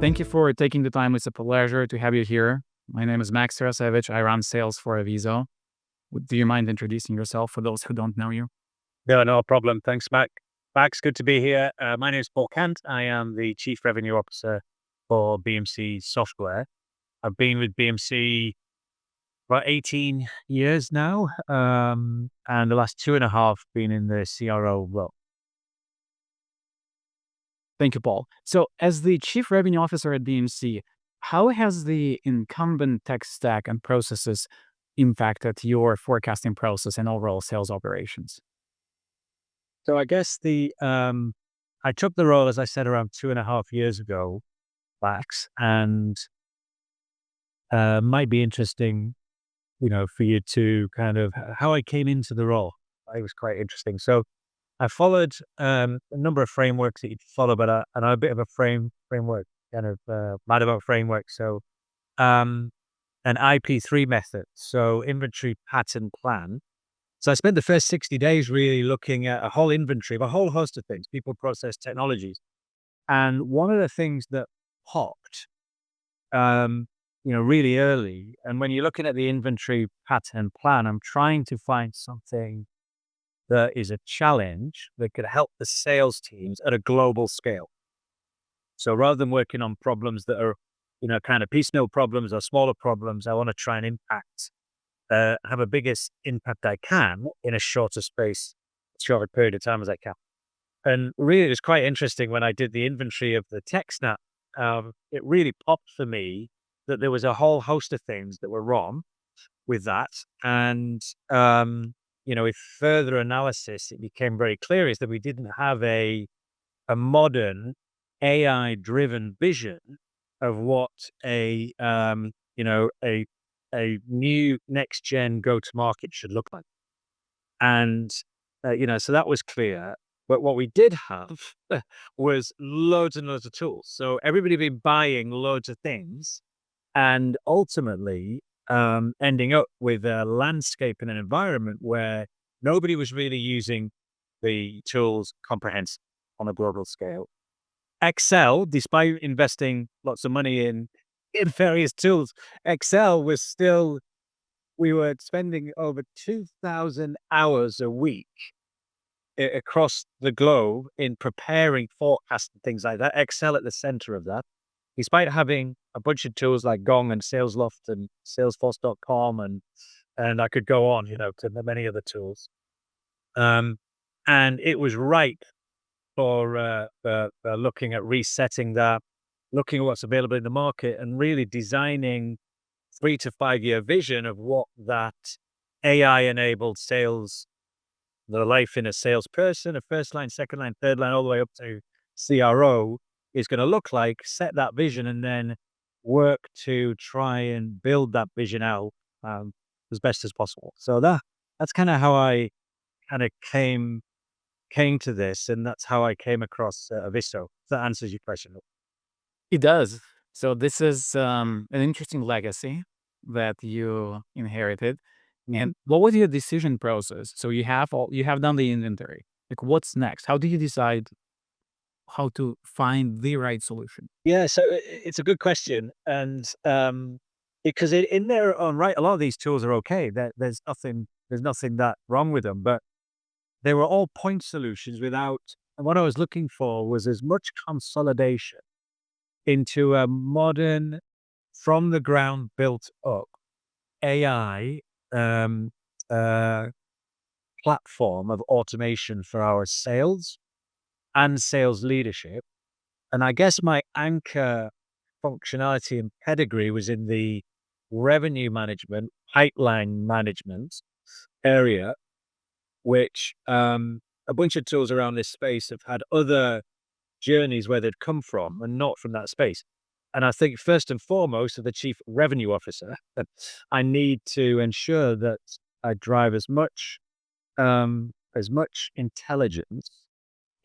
Thank you for taking the time. It's a pleasure to have you here. My name is Max Tarasevich. I run sales for Aviso. Do you mind introducing yourself for those who don't know you? No problem. Thanks, Max. Max, good to be here. My name is Paul Cant. I am the Chief Revenue Officer for BMC Software. I've been with BMC about 18 years now, and the last 2.5 been in the CRO role. Thank you, Paul. So, as the Chief Revenue Officer at BMC, how has the incumbent tech stack and processes impacted your forecasting process and overall sales operations? So I guess I took the role, as I said, around 2.5 years ago, Max, and might be interesting, for you to kind of how I came into the role. It was quite interesting. So I followed a number of frameworks that you'd follow, but I'm a bit of a framework kind of mad about frameworks. So an IP3 method, so inventory pattern plan. So I spent the first 60 days really looking at a whole inventory of a whole host of things, people, process, technologies. And one of the things that popped, really early, and when you're looking at the inventory pattern plan, I'm trying to find something that is a challenge that could help the sales teams at a global scale. So rather than working on problems that are, kind of piecemeal problems or smaller problems, I want to try and have a biggest impact I can in a shorter period of time as I can. And really, it was quite interesting when I did the inventory of the tech snap. It really popped for me that there was a whole host of things that were wrong with that. And, with further analysis, it became very clear is that we didn't have a modern AI-driven vision of what a new next gen go-to-market should look like. And, so that was clear. But what we did have was loads and loads of tools. So everybody had been buying loads of things and ultimately ending up with a landscape and an environment where nobody was really using the tools comprehensively on a global scale. Excel, despite investing lots of money in various tools, Excel was still, we were spending over 2,000 hours a week across the globe in preparing forecasts and things like that. Excel at the center of that, despite having a bunch of tools like Gong and SalesLoft and Salesforce.com and I could go on, to many other tools. And it was ripe for looking at resetting that, looking at what's available in the market, and really designing 3 to 5 year vision of what that AI-enabled sales, the life in a salesperson, a first line, second line, third line, all the way up to CRO is going to look like, set that vision, and then work to try and build that vision out as best as possible. So that's kind of how I kind of came to this, and that's how I came across Aviso. If that answers your question. It does. So, this is an interesting legacy that you inherited. And what was your decision process? So you have done the inventory. Like, what's next? How do you decide how to find the right solution? Yeah, so it's a good question, and because in their own right, a lot of these tools are okay. There's nothing that wrong with them, but they were all point solutions without. And what I was looking for was as much consolidation into a modern, from the ground built up AI platform of automation for our sales and sales leadership. And I guess my anchor functionality and pedigree was in the revenue management, pipeline management area, which a bunch of tools around this space have had other journeys where they'd come from and not from that space. And I think first and foremost, as the chief revenue officer, I need to ensure that I drive as much intelligence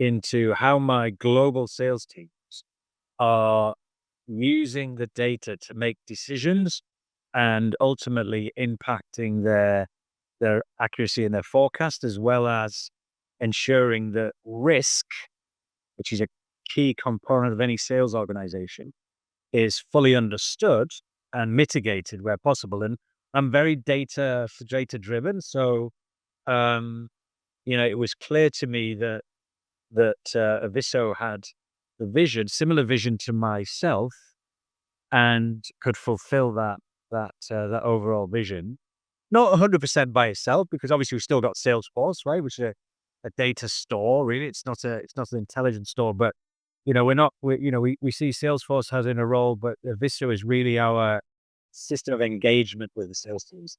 into how my global sales teams are using the data to make decisions and ultimately impacting their accuracy in their forecast, as well as ensuring that risk, which is a key component of any sales organization, is fully understood and mitigated where possible. And I'm very data driven. So, it was clear to me that Aviso had similar vision to myself, and could fulfill that overall vision. Not 100% by itself, because obviously we've still got Salesforce, right, which is a data store. Really, it's not an intelligence store, but we see Salesforce has in a role, but Aviso is really our system of engagement with the sales teams.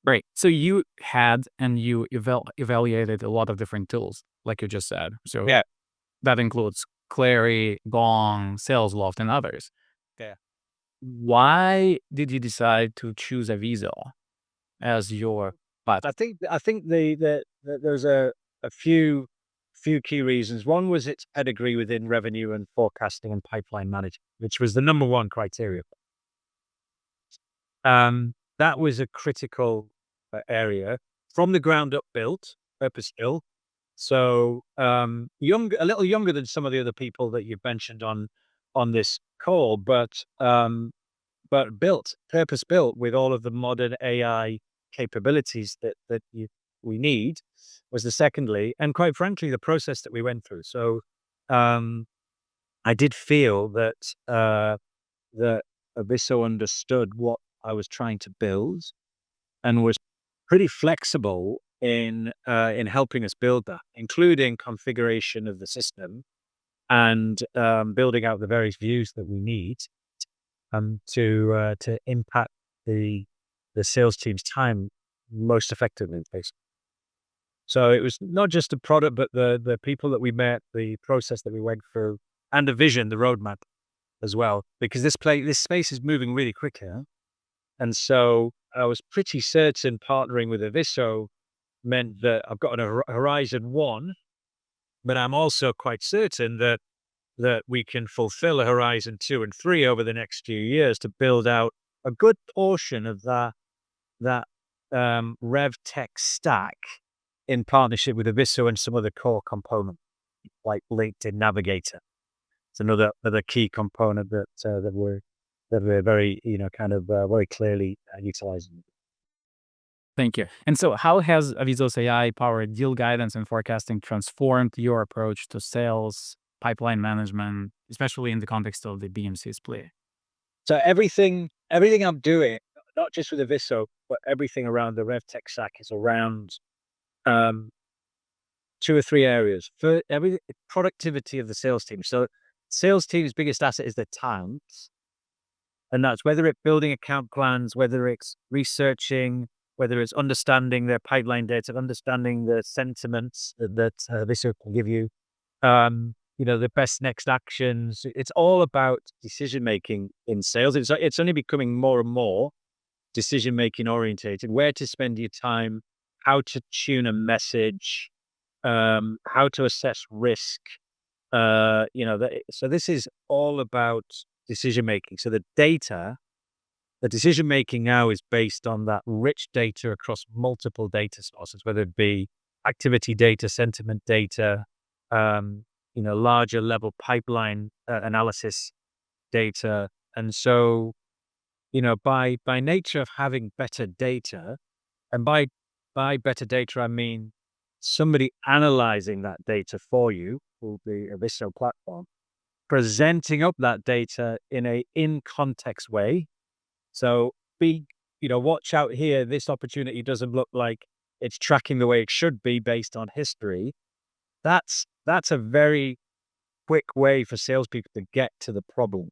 Great. So you had and you evaluated a lot of different tools, like you just said. So Yeah, that includes Clary, Gong, SalesLoft, and others. yeah. Why did you decide to choose Aviso as your platform? I think there's a few key reasons. One was its pedigree within revenue and forecasting and pipeline management, which was the number one criteria. That was a critical area, from the ground up built, purpose built. So, a little younger than some of the other people that you've mentioned on this call, but purpose built with all of the modern AI capabilities that we need, was the secondly, and quite frankly, the process that we went through. So, um, I did feel that Aviso understood what I was trying to build, and was pretty flexible in helping us build that, including configuration of the system, and building out the various views that we need to impact the sales team's time most effectively, basically. So it was not just the product, but the people that we met, the process that we went through, and the vision, the roadmap as well, because this space is moving really quick here. And so I was pretty certain partnering with Aviso meant that I've got a horizon one, but I'm also quite certain that we can fulfill a horizon 2 and 3 over the next few years, to build out a good portion of that rev tech stack, in partnership with Aviso and some other core component, like LinkedIn Navigator. It's another key component that we're very, very clearly utilizing. Thank you. And so how has Aviso's AI-powered deal guidance and forecasting transformed your approach to sales, pipeline management, especially in the context of the BMC split? So everything I'm doing, not just with Aviso, but everything around the RevTech stack, is around um, two or three areas. For every productivity of the sales team. So sales team's biggest asset is their talent, and that's whether it's building account plans, whether it's researching, whether it's understanding their pipeline data, understanding the sentiments that Aviso can give you. The best next actions. It's all about decision making in sales. It's only becoming more and more decision making orientated. Where to spend your time, how to tune a message, how to assess risk. So this is all about decision making. So the decision making now is based on that rich data across multiple data sources, whether it be activity data, sentiment data, larger level pipeline analysis data. And so, by nature of having better data, and by better data, I mean somebody analyzing that data for you, will be a Aviso platform, presenting up that data in a in context way. So watch out here. This opportunity doesn't look like it's tracking the way it should be based on history. That's a very quick way for salespeople to get to the problem,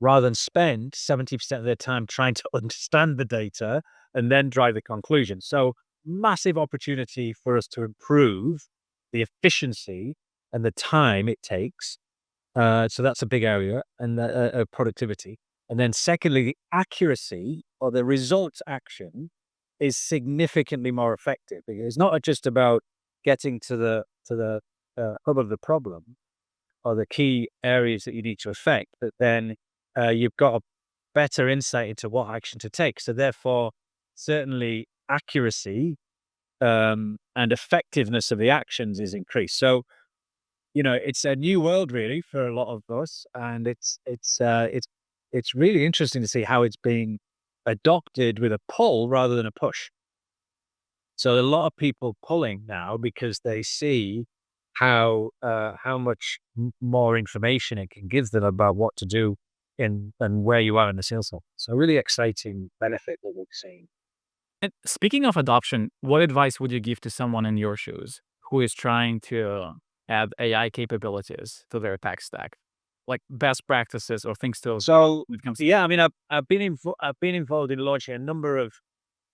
rather than spend 70% of their time trying to understand the data and then drive the conclusion. So massive opportunity for us to improve the efficiency and the time it takes. So that's a big area, and productivity. And then secondly, the accuracy, or the results action, is significantly more effective, because it's not just about getting to the hub of the problem, or the key areas that you need to affect, but then you've got a better insight into what action to take. So therefore, certainly accuracy and effectiveness of the actions is increased. So it's a new world really for a lot of us, and it's really interesting to see how it's being adopted with a pull rather than a push. So a lot of people pulling now because they see how much more information it can give them about what to do in and where you are in the sales cycle. So really exciting benefit that we've seen. And speaking of adoption, what advice would you give to someone in your shoes who is trying to add AI capabilities to their tech stack? Like best practices or things to So when it comes. yeah, I mean, I've been involved in launching a number of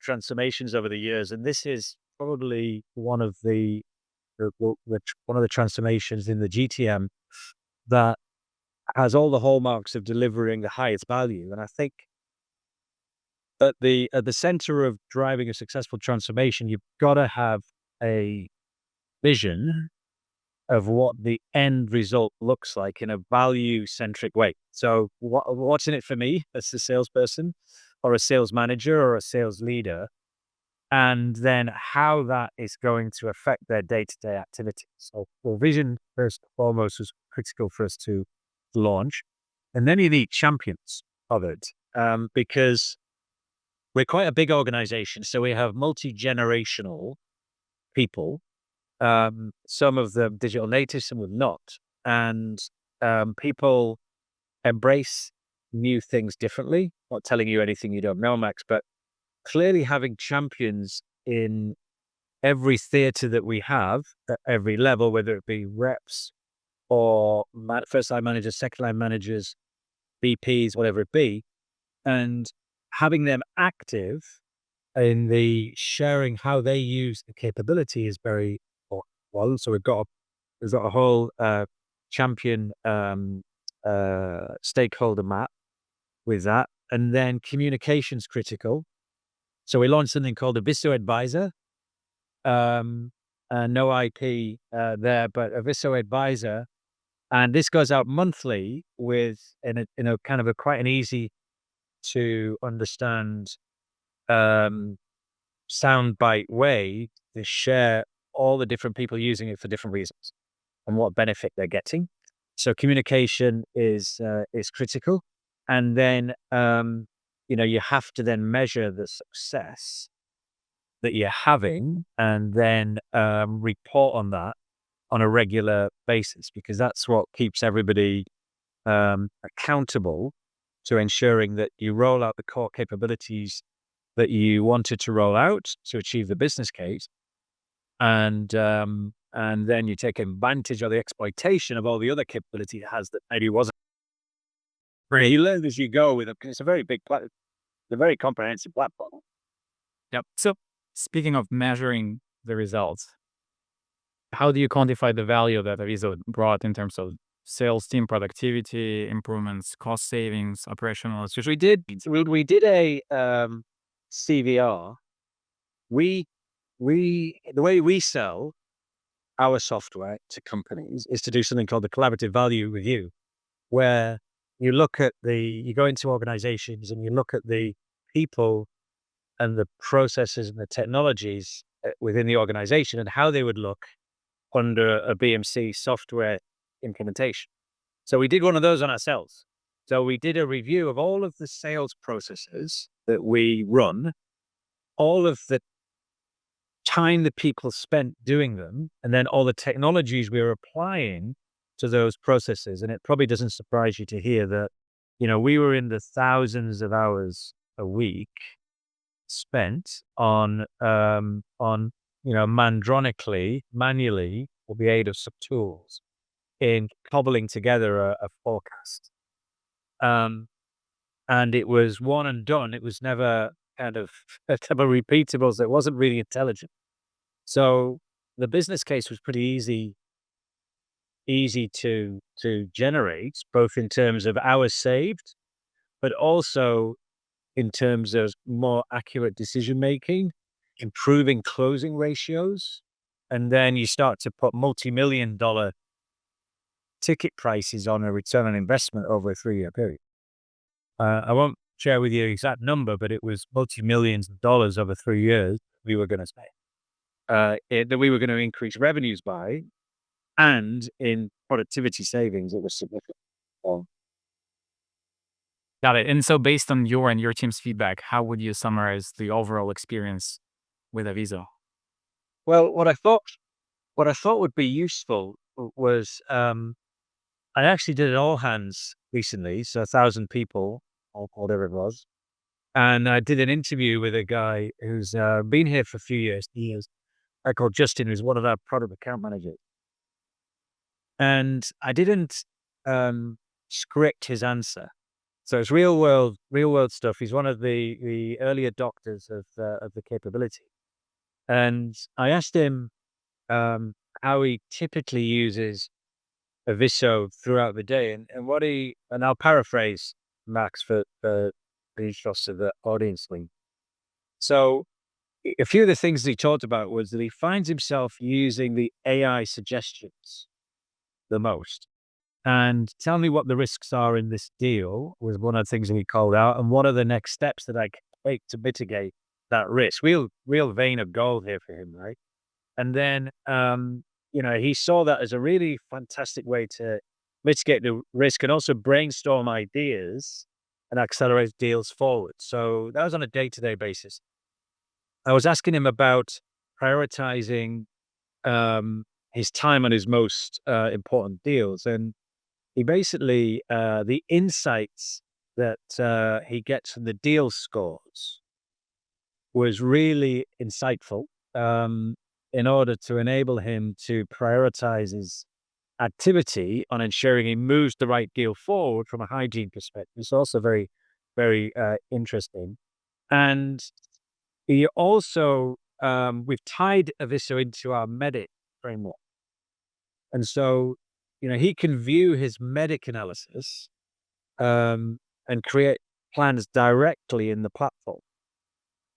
transformations over the years, and this is probably one of one of the transformations in the GTM that has all the hallmarks of delivering the highest value. And I think at the center of driving a successful transformation, you've got to have a vision of what the end result looks like in a value centric way. So what's in it for me as a salesperson or a sales manager or a sales leader? And then how that is going to affect their day-to-day activities. So well, vision first and foremost was critical for us to launch. And then you need champions of it, because we're quite a big organization. So we have multi-generational people, some of them digital natives, some of them not. And people embrace new things differently. Not telling you anything you don't know, Max, but clearly having champions in every theater that we have at every level, whether it be reps or first line managers, second line managers, VPs, whatever it be, and having them active in the sharing how they use the capability is very important. Well, so we've got a whole champion stakeholder map with that, and then communication's critical. So we launched something called Aviso Advisor. No IP there, but Aviso Advisor, and this goes out monthly with in a kind of a quite an easy to understand soundbite way to share all the different people using it for different reasons and what benefit they're getting. So communication is critical, and then you have to then measure the success that you're having, and then report on that on a regular basis, because that's what keeps everybody accountable to ensuring that you roll out the core capabilities that you wanted to roll out to achieve the business case, and then you take advantage of the exploitation of all the other capability it has that maybe wasn't. You learn as you go with it, because it's a very big platform, a very comprehensive platform. Yep. So speaking of measuring the results, how do you quantify the value that Aviso brought in terms of sales team productivity improvements, cost savings, operational? Because We did a CVR. We the way we sell our software to companies is to do something called the collaborative value review, where you go into organizations and you look at the people and the processes and the technologies within the organization and how they would look under a BMC software implementation. So we did one of those on ourselves. So we did a review of all of the sales processes that we run, all of the time that people spent doing them, and then all the technologies we were applying to those processes. And it probably doesn't surprise you to hear that, we were in the thousands of hours a week spent on mandronically, manually, with the aid of some tools in cobbling together a forecast. And it was one and done. It was never kind of repeatable. So it wasn't really intelligent. So the business case was pretty easy to generate, both in terms of hours saved, but also in terms of more accurate decision making, improving closing ratios. And then you start to put multi-million-dollar ticket prices on a return on investment over a 3-year period. I won't share with you the exact number, but it was multi-millions of dollars over 3 years we were going to spend. That we were going to increase revenues by, and in productivity savings, it was significant. So, Got it. And so based on your and your team's feedback, how would you summarize the overall experience with Aviso? well, what I thought would be useful was I actually did an all hands recently, so 1,000 people or whatever it was, and I did an interview with a guy who's been here for a few years. He is I called Justin, who's one of our product account managers, and I didn't script his answer. So it's real world stuff. He's one of the early adopters of the capability, and I asked him how he typically uses Aviso throughout the day, and what he and I'll paraphrase Max for the interest of the audience. Link. So a few of the things that he talked about was that he finds himself using the AI suggestions the most. And tell me what the risks are in this deal was one of the things that he called out, and what are the next steps that I can take to mitigate that risk? Real vein of gold here for him, right? And then, he saw that as a really fantastic way to mitigate the risk and also brainstorm ideas and accelerate deals forward. So that was on a day-to-day basis. I was asking him about prioritizing his time on his most important deals, and he basically the insights that he gets from the deal scores was really insightful in order to enable him to prioritize his activity on ensuring he moves the right deal forward from a hygiene perspective. It's also very interesting. And he also, we've tied Aviso into our medic framework. And so, he can view his medic analysis and create plans directly in the platform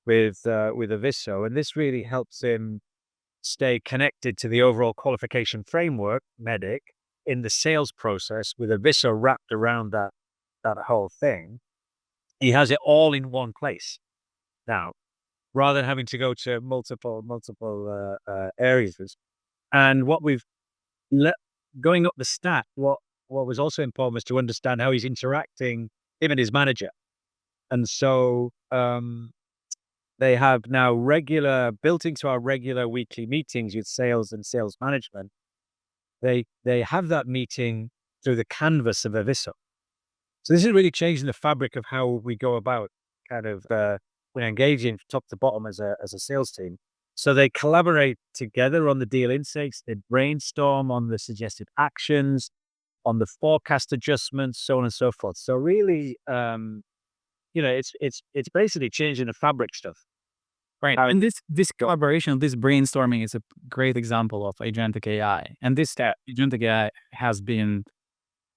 with Aviso. And this really helps him stay connected to the overall qualification framework, medic, in the sales process with Aviso wrapped around that whole thing. He has it all in one place now, rather than having to go to multiple areas. And what we've le- going up the stack, what was also important was to understand how he's interacting, him and his manager. And so they have now built into our regular weekly meetings with sales and sales management. They have that meeting through the canvas of Aviso. So this is really changing the fabric of how we go about kind of we're engaging top to bottom as a sales team. So they collaborate together on the deal insights. They brainstorm on the suggested actions, on the forecast adjustments, so on and so forth. So really, it's basically changing the fabric stuff. Right. How And this collaboration, this brainstorming is a great example of agentic AI. And this agentic AI has been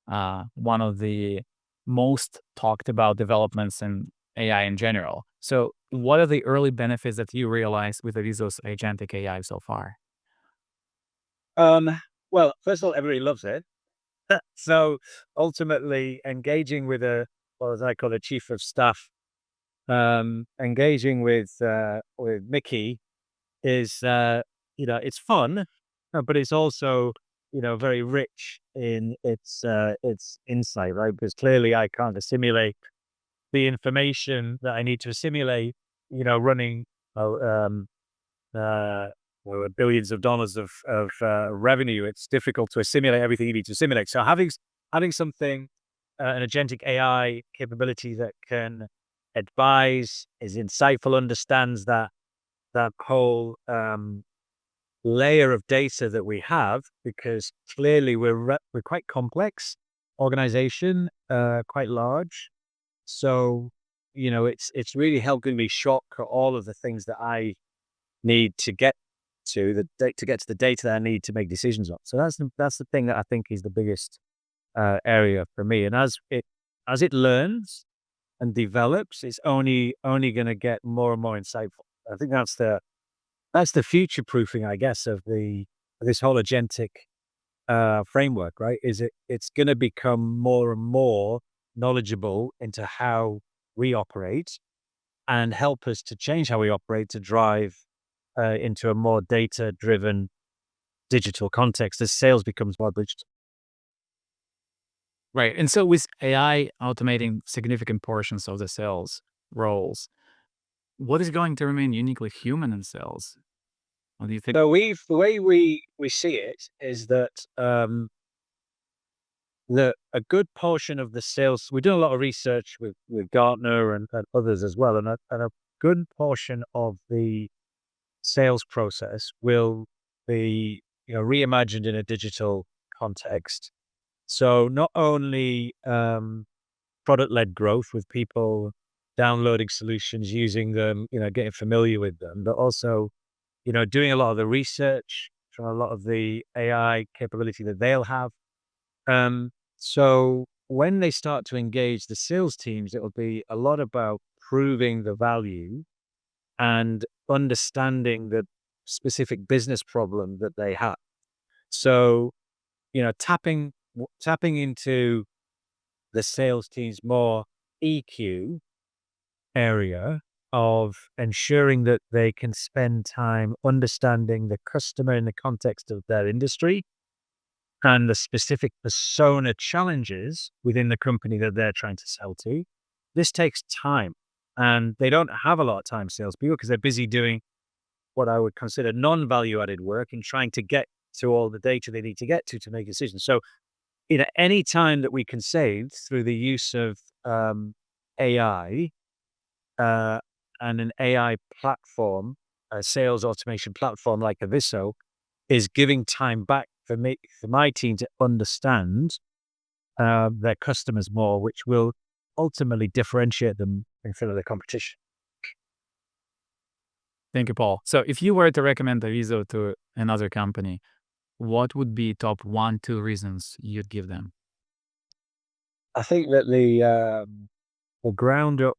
one of the most talked about developments in AI in general. So what are the early benefits that you realized with Aviso's agentic AI so far? um, well, first of all, everybody loves it. So ultimately, engaging with as I call a chief of staff, engaging with Mickey is it's fun, but it's also very rich in its insight, right? Because clearly I can't assimilate the information that I need to assimilate, running uh, um, uh, billions of dollars of revenue. It's difficult to assimilate everything you need to assimilate. So having something, an agentic AI capability that can advise, is insightful, understands that whole layer of data that we have, because clearly we're quite complex organization, quite large. So it's really helping me shock all of the things that I need to get to get to the data that I need to make decisions on. So that's the thing that I think is the biggest area for me. And as it learns and develops, it's only going to get more and more insightful. I think that's the future proofing, I guess, of this whole agentic framework, right? It's going to become more and more knowledgeable into how we operate and help us to change how we operate to drive into a more data driven digital context as sales becomes more digital. Right. And so with AI automating significant portions of the sales roles, what is going to remain uniquely human in sales? What do you think? So the way we see it is that a good portion of the sales, we've done a lot of research with Gartner and others as well, and a good portion of the sales process will be, reimagined in a digital context. So not only product-led growth with people downloading solutions, using them, getting familiar with them, but also, doing a lot of the research from a lot of the AI capability that they'll have. So when they start to engage the sales teams, it'll be a lot about proving the value and understanding the specific business problem that they have. So, tapping into the sales team's more EQ area of ensuring that they can spend time understanding the customer in the context of their industry and the specific persona challenges within the company that they're trying to sell to. This takes time, and they don't have a lot of time, salespeople, because they're busy doing what I would consider non-value added work and trying to get to all the data they need to get to make decisions. So, any time that we can save through the use of AI uh, and an AI platform, a sales automation platform like Aviso, is giving time back for me, for my team to understand their customers more, which will ultimately differentiate them in front of the competition. Thank you, Paul. So if you were to recommend Aviso to another company, what would be top 1, 2 reasons you'd give them? I think that the ground up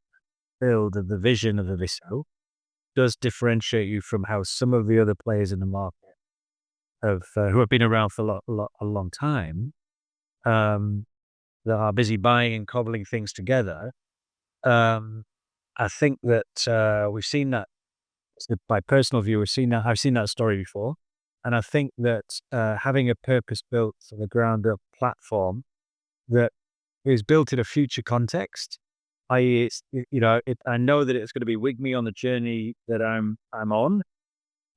build of the vision of Aviso does differentiate you from how some of the other players in the market have, who have been around for a long time, um, that are busy buying and cobbling things together. Um, I think that we've seen that. So my personal view, I've seen that story before, and I think that having a purpose-built from the ground up platform that is built in a future context, i.e., I know that it's going to be with me on the journey that I'm on,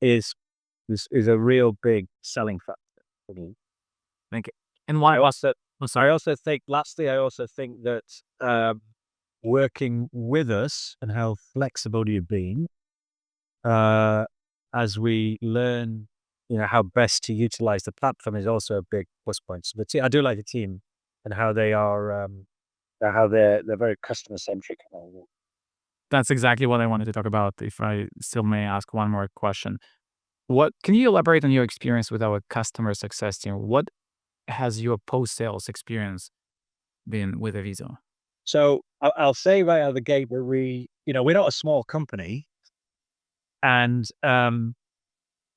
is is a real big selling factor for me. Thank you. And why? I also, Oh, sorry. lastly, I also think that working with us and how flexible you've been uh, as we learn, how best to utilize the platform is also a big plus point. So I do like the team and how they are, how they're very customer centric. That's exactly what I wanted to talk about. If I still may ask one more question. What can you elaborate on your experience with our customer success team? What has your post-sales experience been with Aviso? So I'll say right out of the gate that we're not a small company, and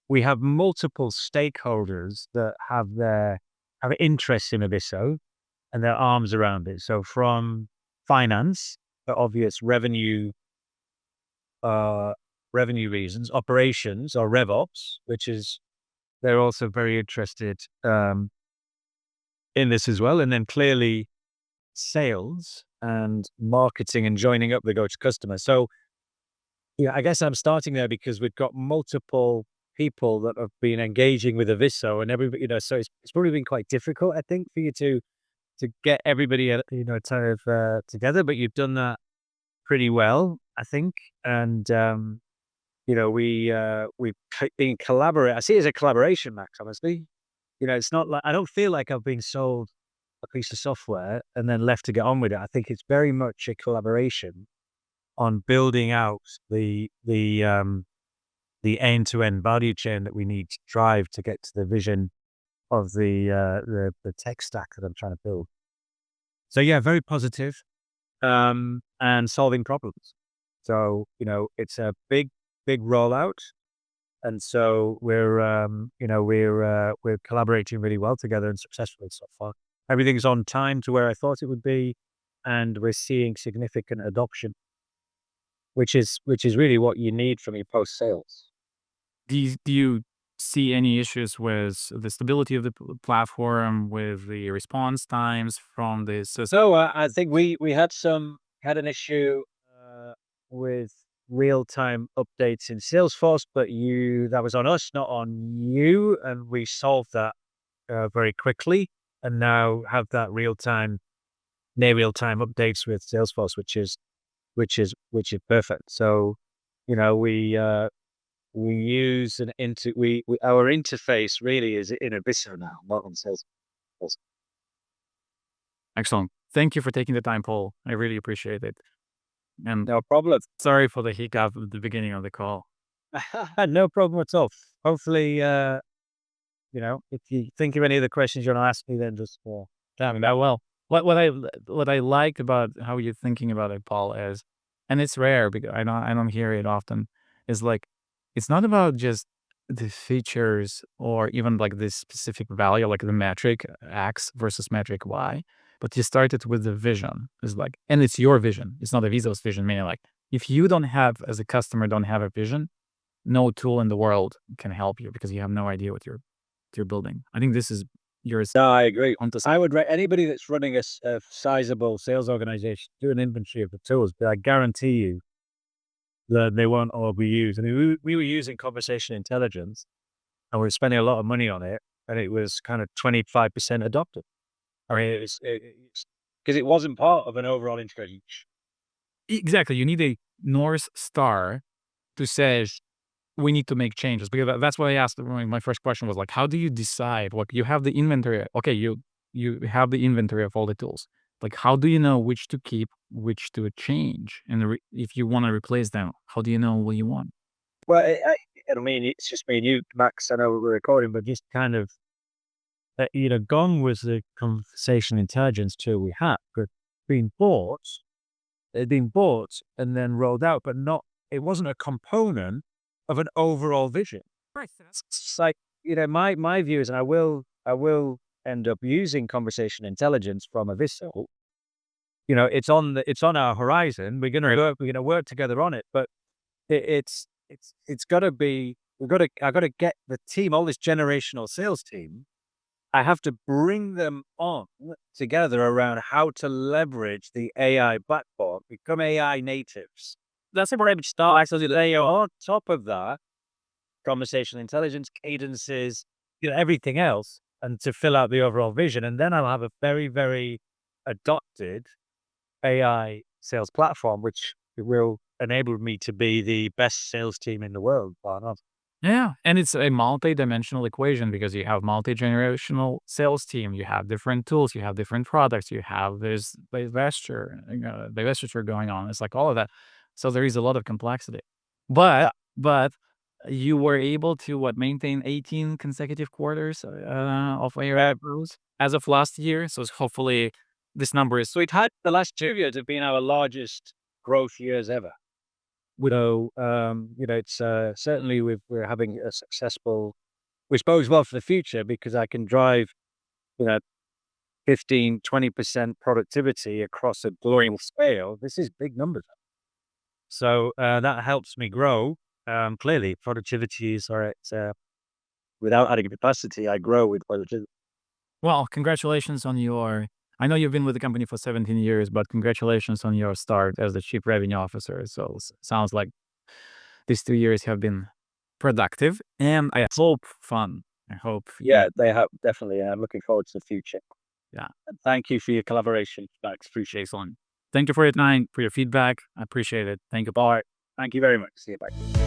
we have multiple stakeholders that have interest in Aviso and their arms around it. So from finance, for obvious revenue reasons, operations or RevOps, which is they're also very interested in this as well, and then clearly sales and marketing and joining up the go to customer. So yeah, I guess I'm starting there because we've got multiple people that have been engaging with Aviso and everybody, so it's probably been quite difficult, I think, for you to get everybody, kind of together, but you've done that pretty well, I think. And, we've been collaborate. I see it as a collaboration, Max, honestly. It's not like, I don't feel like I've been sold a piece of software and then left to get on with it. I think it's very much a collaboration on building out the end-to-end value chain that we need to drive to get to the vision of the tech stack that I'm trying to build. So yeah, very positive, and solving problems. So, it's a big rollout. And so we're collaborating really well together and successfully so far. Everything's on time to where I thought it would be, and we're seeing significant adoption, which is really what you need from your post sales. Do you see any issues with the stability of the platform, with the response times from the system? So I think we had an issue with real time updates in Salesforce, but that was on us, not on you, and we solved that very quickly, and now have that near real time updates with Salesforce, which is perfect. So, we use our interface really is in Aviso now, not on Salesforce. Excellent. Thank you for taking the time, Paul. I really appreciate it. And No problem. sorry for the hiccup at the beginning of the call. No problem at all. Hopefully, if you think of any other questions you want to ask me, then just tell me. Well, what I like about how you're thinking about it, Paul, is, and it's rare because I don't hear it often, is like it's not about just the features or even like this specific value, like the metric X versus metric Y, but you started with the vision. It's like, and it's your vision. It's not Aviso's vision. Meaning, like, if you don't have, as a customer, don't have a vision, no tool in the world can help you because you have no idea what you're building. I think this is yours. No, I agree. On to I would anybody that's running a sizable sales organization do an inventory of the tools, but I guarantee you that they won't all be used. I mean, we were using conversation intelligence, and we were spending a lot of money on it, and it was kind of 25% adopted. I mean, it's because it wasn't part of an overall integration. Exactly. You need a North Star to say we need to make changes, because that's why I asked. My first question was like, how do you decide what you have the inventory? Okay, you have the inventory of all the tools. Like, how do you know which to keep, which to change, and if you want to replace them, how do you know what you want? Well, I mean, it's just me and you, Max. I know we're recording, but just kind of, Gone was the conversation intelligence tool we had, but being bought, it'd been bought and then rolled out, but it wasn't a component of an overall vision. Right. It's like, my view is, and I will end up using conversation intelligence from Aviso. It's on our horizon. We're gonna work together on it, but it's gotta be, I gotta get the team, all this generational sales team, I have to bring them on together around how to leverage the AI platform, become AI natives. That's where I would start. Actually, layer on top of that, conversational intelligence, cadences, everything else, and to fill out the overall vision. And then I'll have a very, very adopted AI sales platform, which will enable me to be the best sales team in the world. Why not? Yeah, and it's a multi-dimensional equation because you have multi-generational sales team, you have different tools, you have different products, you have this divestiture going on. It's like all of that. So there is a lot of complexity. But you were able to maintain 18 consecutive quarters of ARR growth as of last year. So hopefully this number is So the last 2 years have been our largest growth years ever. It's certainly we're having a successful, which bodes well for the future because I can drive, you know, 15-20% productivity across a global scale. This is big numbers. So that helps me grow. Clearly, productivities are without adding capacity, I grow with productivity. Well, congratulations on your. I know you've been with the company for 17 years, but congratulations on your start as the chief revenue officer. So sounds like these 2 years have been productive, and I hope fun. I hope. Yeah, they have definitely. I'm looking forward to the future. Yeah. Thank you for your collaboration, Max. Appreciate it. Thank you for your time, for your feedback. I appreciate it. Thank you. All right. Thank you very much. See you. Bye.